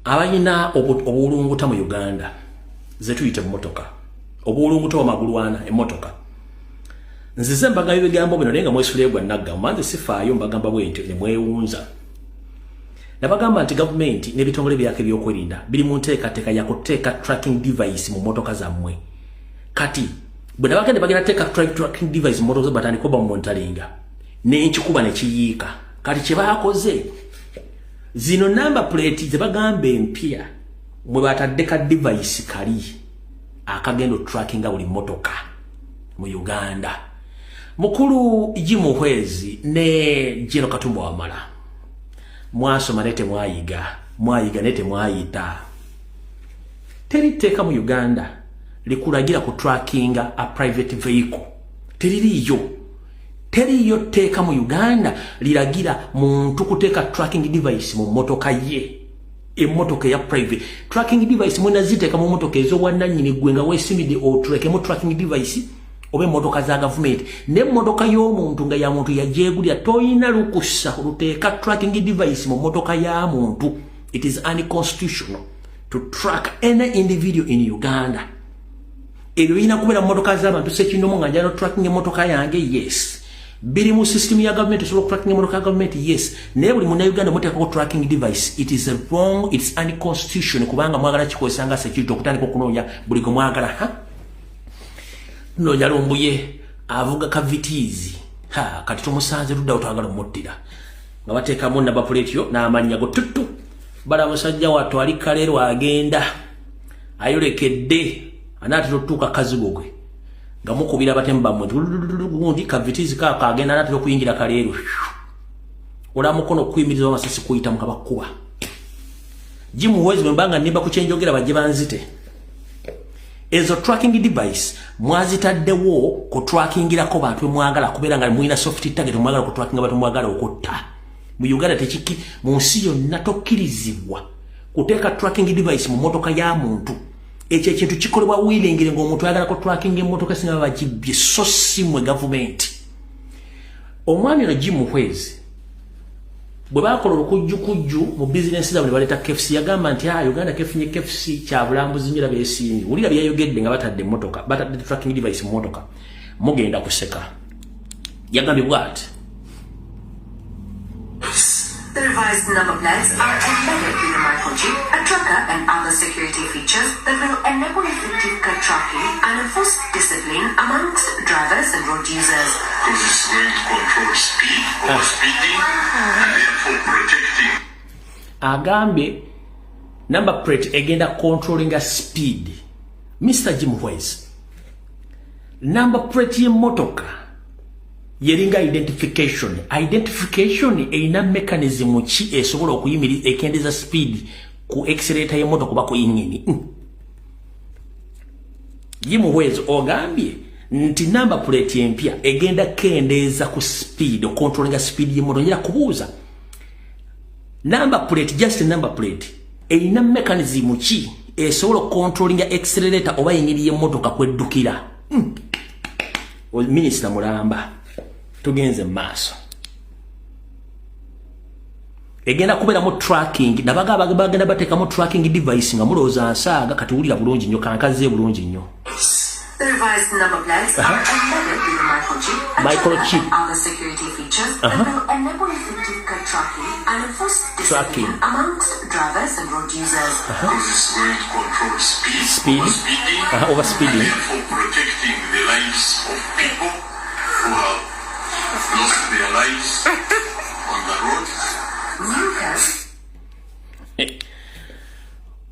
abayina obulunguta mu Uganda zetuyite mmotoka obulunguta wa magulwana emmotoka nzize mbaga ebigambo bino nenga mwesulegwa nagga manze sifaayo mbagamba bwente ne mwewunza nabagamba nti government n'ebitongole byake byokwerinda biri mu nteekateeka ya kuteeka tracking device mu mmotoka zammwe kati bwe nabagende bagenda teeka tracking device mu mmotoka batandika mu monitoringa n'ekikuba ne kiyiika kati kye baakoze zino number plate ze bagambe empya mwe batadde ka device kali akagendo tracking buli mmotoka mu Uganda mukulu Jimuhwezi ne Jeno Katumba Wamala mwasoma nete mwayiga nete mwayita teri teka mu Uganda likulagira ku tracking a private vehicle teriyo teka mu Uganda liragira muntu kuteka tracking device mu motoka ye emotoka ya private tracking device mwena ziteka mu motoka ezo wananyini gwenga wesimide otreke mu tracking device obe motoka za government ne motoka y'omuntu nga ya muntu yajegulya toyina lukusa oluteka tracking device mu motoka ya muntu. It is unconstitutional to track any individual in Uganda. Ebyo bina kubera motoka z'abantu sekinomo nga njalo tracking emotoka yange yes biri mu system ya government so tracking emotoka ya government yes ne buli muna Uganda moteka ko tracking device it is wrong, it's unconstitutional kubanga mwagala kikozanga security okutandika okunonya buli ko mwagala no jalumbuye avuga kavitizi kati tumusanze tudda otwagala muttira nga bateka mu namba plate yo na amanya go tuttu bala musajja watu ali kalero agenda ayolekedde anati tutuka kazigogwe nga mukubira batemba mwe gundi kavitizi kaka agenda anati okuyingira kalero ola mukono kuyimiriza amasasi kuyita mukabakuba Jimuhwezi mbanga nimba kuchenjogera baje banzite ezo tracking device mwazitaddewo ku trackingira ko bantu mwagala kubera nga muina soft target mwagala ku tracking abantu mwagala okutta mu Uganda tekiki mu nsi yonna tokkirizibwa kuteeka tracking device mu motoka ya muntu ekyo kintu kikolebwa wilingire ng'omuntu ayagala ko tracking emotoka singa bagibye so si mwe government omwami no Jimuhwezi bwe bakola olukujjukujju mu business zaabwe baleta KFC yagamba nti Uganda KFC kya bulambuzi nyira beesingi ulira byayogedde nga batadde emotoka batadde tracking device mu motoka mugenda kuseka yagambye bwati. The revised number plates are embedded with a microchip, a tracker and other security features that will enable effective car tracking and enforce discipline amongst drivers and road users. This is going to control speed, overspeeding, and therefore protecting. Agambe number plate agenda controlling a speed. Mr. Jimuhwezi. Number plate ye motoka. Yeringa identification eina mechanism chi esobola okuyimiri ekendeza speed ku accelerator ye moto kuba ku ingini Jimuhwezi ogambye nti number plate empya egenda kendeza ku speed o controlling speed ye moto njira kubuuza number plate just number plate eina mechanism chi esobola controlling accelerator oba ingini ye moto kakweddukira Minister Mulamba tugenze maso egenda kubera mu tracking nabaga bagenda bateka mu tracking device nga muloza nsaaga katiwulira bulungi nnyo kankaze bulungi nnyo. The revised number plates are embedded with a microchip and other security features that will enable effective car tracking and enforce discipline amongst drivers and road users. This is going to control speed, overspeeding, and for protecting the lives of people who have lost their lives on the road.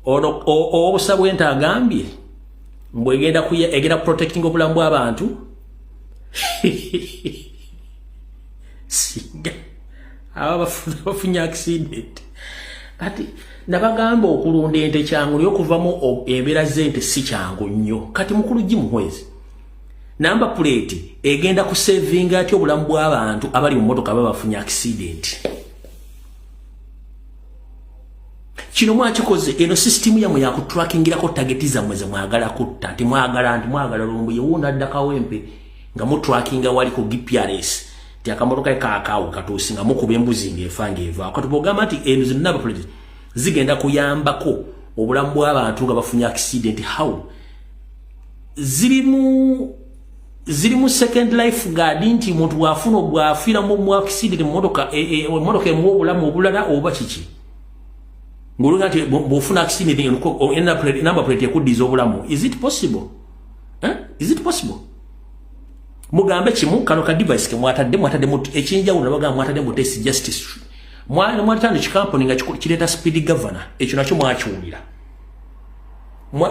Obusabwenta agambye mbwegenda kuya egenda protecting obulamu bw'abantu singa aba bafunya accident ati nabagamba okulunda ente kyangu lyokuvamu embeera z'ente si kyangu nnyo kati mukulu Jimuhwezi number plate egenda ku saving ati obulamu bw'abantu abali mu motoka babafunya accident. Kino mwakikoze eno system ya mu trackingira ko target za mweze mwagala kutta ati mwagala lumbu yewunda ddaka wempe nga mu trackinga wali ko GPRS ti akamotoka kakaawo katusinga mukuba embuzi ngefanga eva akatubogama ati eno zinaba plate zigenda kuyambako obulamu bw'abantu nga bafunye accident. How zirimu second life guard nti muntu bwafuna bwafira mu accident mu motoka emu obulamu obulala oba kiki ngulunga nti bwofuna accident number plate ekuddiza obulamu. Is it possible? Is it possible? Mugambe kimu kano ka device ke mwatadde ekinjawulo bagamba mwatadde mu test justice mwatande kikampuni nga kireta speed governor ekyo nakyo mwakiwulira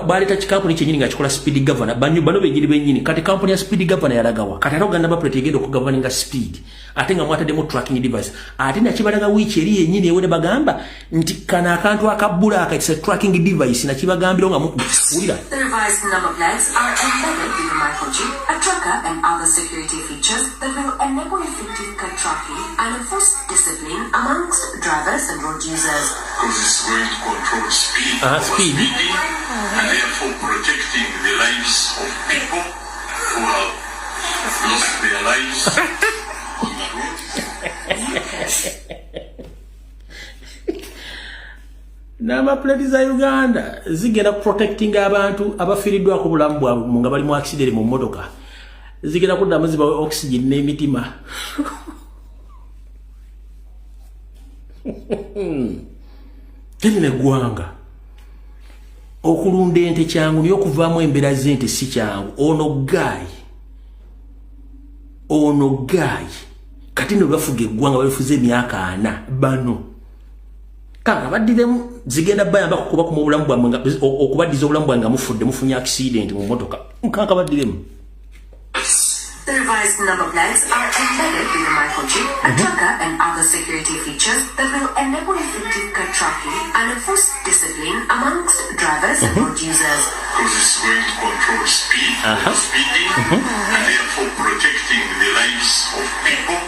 baleta kikampuni kyenyini nga kikola speed governor bano benyini benyini kati kampuni ya speed governor yalagawa kati ate Uganda baprete egenda okugoverninga speed ate nga mwatadde mu tracking device ate nakibalaga wiiki eri yenyini ewone bagamba nti kana akantu akabbula akakisa tracking device nakibagambiro nga wulira. The revised number plates are embedded in the microchip, a tracker and other security features that will enable effective car tracking and enforce discipline amongst drivers and road users. Because it's going to control speed, speed. And therefore protecting the lives of people who have lost their lives on the road. N'amaplate za Uganda zigenda protecting abantu abafiiriddwako obulamu bwabwe nga bali mu accident mu mmotoka. Zigenda kuddamu ziba oxygen n'emitima. Teri neggwanga okulunda ente kyangu niyo okuvaamu embeera z'ente si kyangu. Ono gayi kati ne bafuga eggwanga balifuza emyaka 4 bano kanga baddiremu zigenda bayamba kukuba ku obulamu bwabwe okubaddiza obulamu bwabwe nga mufudde mufunye accident mu motoka nkanga baddiremu. The revised number plates are embedded in the microchip, a tracker and other security features that will enable effective car tracking and enforce discipline amongst drivers and road users. Because it's going to control speed, speeding, and therefore protecting the lives of people